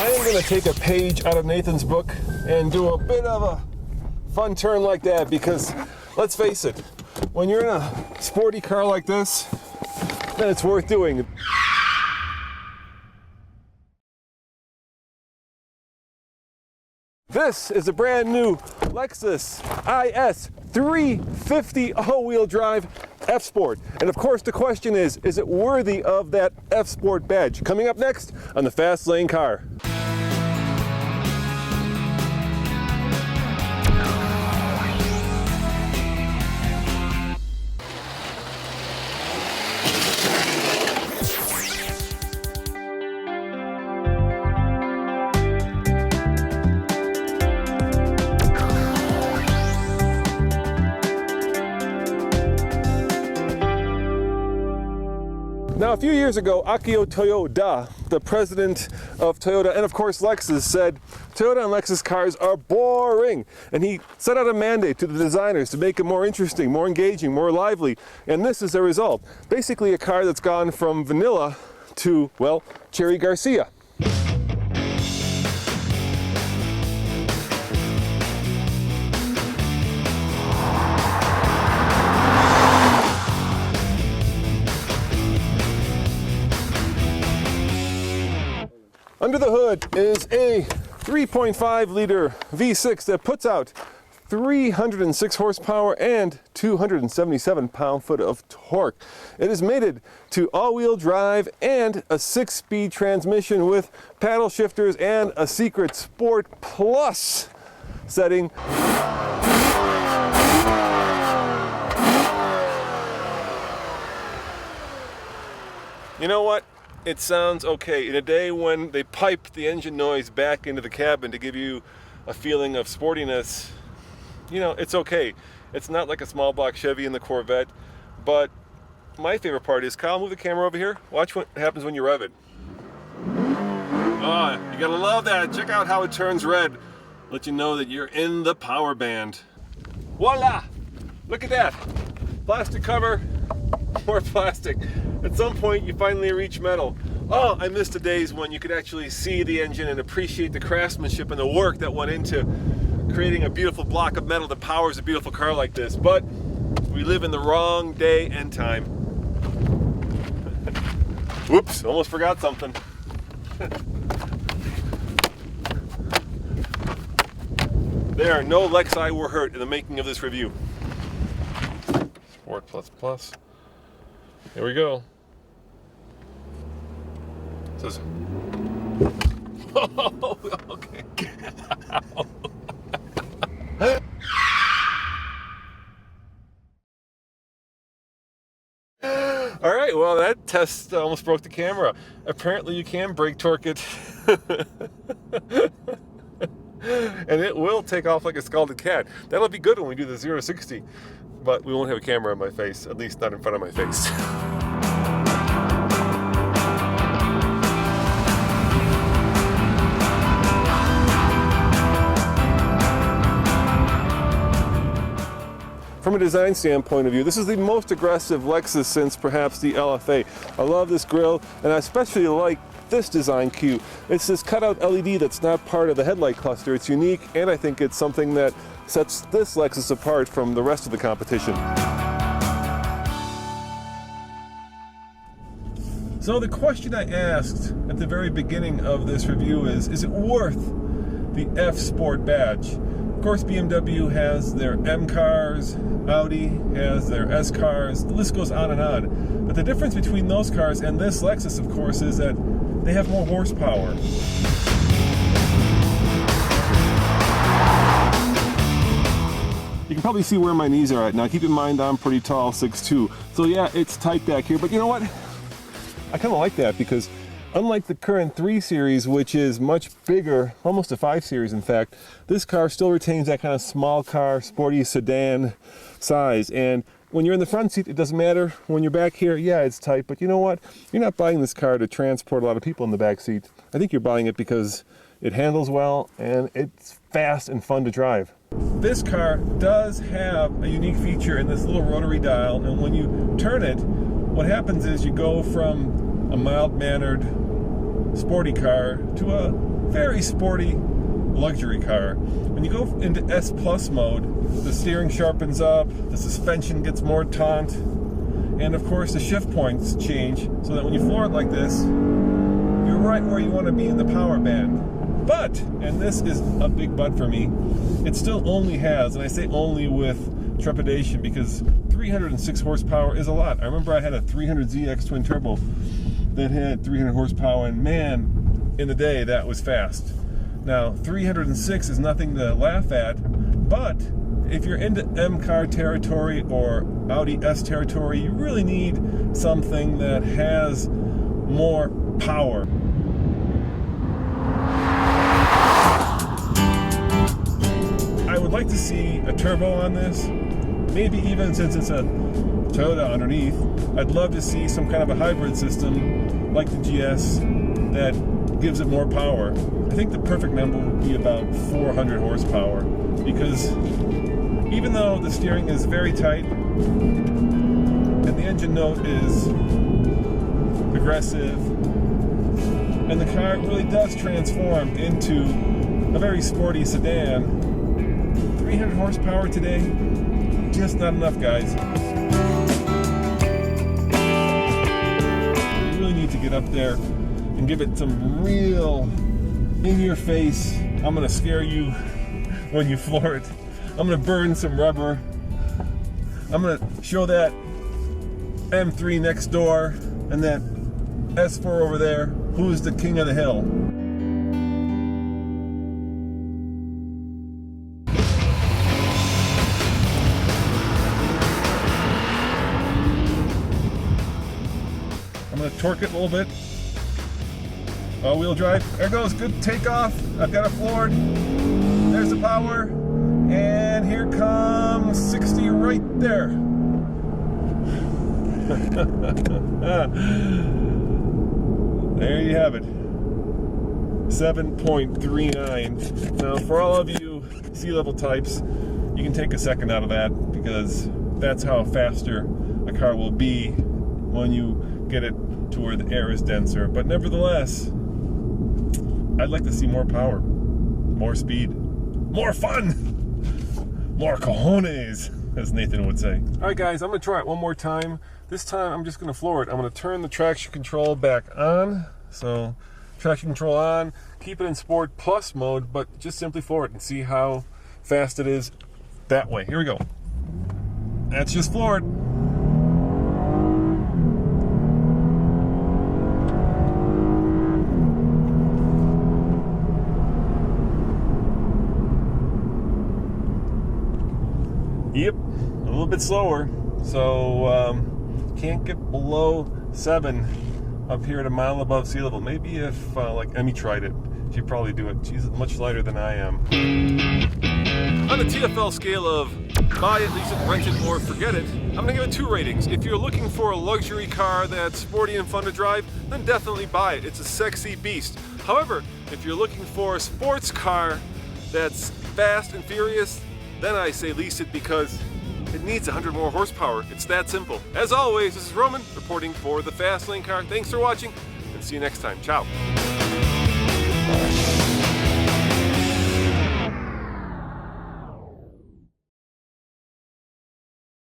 I am going to take a page out of Nathan's book and do a bit of a fun turn like that, because let's face it, when you're in a sporty car like this, then it's worth doing. This is a brand new Lexus IS350 all-wheel drive F-Sport. And of course the question is it worthy of that F-Sport badge? Coming up next on the Fast Lane Car. Now, a few years ago, Akio Toyoda, the president of Toyota and of course Lexus, said Toyota and Lexus cars are boring. And he set out a mandate to the designers to make it more interesting, more engaging, more lively. And this is the result. Basically a car that's gone from vanilla to, well, Cherry Garcia. Under the hood is a 3.5 liter V6 that puts out 306 horsepower and 277 pound-foot of torque. It is mated to all-wheel drive and a 6-speed transmission with paddle shifters and a secret Sport Plus setting. You know what? It sounds okay. In a day when they pipe the engine noise back into the cabin to give you a feeling of sportiness, you know, it's okay. It's not like a small block Chevy in the Corvette, but my favorite part is, Kyle, move the camera over here. Watch what happens when you rev it. Oh, you gotta love that. Check out how it turns red. Let you know that you're in the power band. Voila! Look at that. Plastic cover, more plastic. At some point you finally reach metal. Oh, I miss the days when you could actually see the engine and appreciate the craftsmanship and the work that went into creating a beautiful block of metal that powers a beautiful car like this. But we live in the wrong day and time. Whoops, almost forgot something. There, no Lexi were hurt in the making of this review. Sport Plus Plus. Here we go. It says, oh, okay. All right, well, that test almost broke the camera. Apparently you can brake torque it. And it will take off like a scalded cat. That'll be good when we do the 0 to 60. But we won't have a camera in my face, at least not in front of my face. From a design standpoint of view, this is the most aggressive Lexus since perhaps the LFA. I love this grille, and I especially like this design cue. It's this cutout LED that's not part of the headlight cluster. It's unique, and I think it's something that sets this Lexus apart from the rest of the competition. So the question I asked at the very beginning of this review is it worth the F-Sport badge? Of course, BMW has their M cars, Audi has their S cars, the list goes on and on. But the difference between those cars and this Lexus, of course, is that they have more horsepower. You can probably see where my knees are at now. Keep in mind I'm pretty tall, 6'2". So yeah, it's tight back here, but you know what? I kind of like that because unlike the current 3 Series, which is much bigger, almost a 5 Series in fact, this car still retains that kind of small car, sporty sedan size. And when you're in the front seat, it doesn't matter. When you're back here, yeah, it's tight, but you know what? You're not buying this car to transport a lot of people in the back seat. I think you're buying it because it handles well and it's fast and fun to drive. This car does have a unique feature in this little rotary dial, and when you turn it, what happens is you go from a mild-mannered sporty car to a very sporty luxury car. When you go into S Plus mode, the steering sharpens up, the suspension gets more taut, and of course the shift points change so that when you floor it like this, you're right where you want to be in the power band. But, and this is a big but for me, it still only has, and I say only with trepidation because 306 horsepower is a lot. I remember I had a 300ZX twin turbo that had 300 horsepower, and man, in the day that was fast. Now 306 is nothing to laugh at, but if you're into M car territory or Audi S territory, you really need something that has more power. I would like to see a turbo on this. Maybe even since it's a Toyota underneath, I'd love to see some kind of a hybrid system like the GS that gives it more power. I think the perfect number would be about 400 horsepower because even though the steering is very tight and the engine note is aggressive and the car really does transform into a very sporty sedan, 300 horsepower today, just not enough, guys. You really need to get up there and give it some real in-your-face, I'm gonna scare you when you floor it. I'm gonna burn some rubber. I'm gonna show that M3 next door and that S4 over there, who's the king of the hill. I'm gonna torque it a little bit. All-wheel drive. There it goes. Good takeoff. I've got it floored. There's the power. And here comes 60 right there. There you have it. 7.39. Now, for all of you sea-level types, you can take a second out of that because that's how faster a car will be when you get it to where the air is denser. But nevertheless, I'd like to see more power, more speed, more fun, more cojones, as Nathan would say. All right, guys, I'm gonna try it one more time. This time, I'm just gonna floor it. I'm gonna turn the traction control back on. So, traction control on, keep it in Sport Plus mode, but just simply floor it and see how fast it is that way. Here we go. That's just floored. Yep, a little bit slower, so can't get below 7 up here at a mile above sea level. Maybe if like Emmy tried it, she'd probably do it. She's much lighter than I am. On the TFL scale of buy it, lease it, rent it, or forget it, I'm gonna give it 2 ratings. If you're looking for a luxury car that's sporty and fun to drive, then definitely buy it. It's a sexy beast. However, if you're looking for a sports car that's fast and furious, then I say lease it because it needs 100 more horsepower. It's that simple. As always, this is Roman reporting for the Fast Lane Car. Thanks for watching and see you next time. Ciao.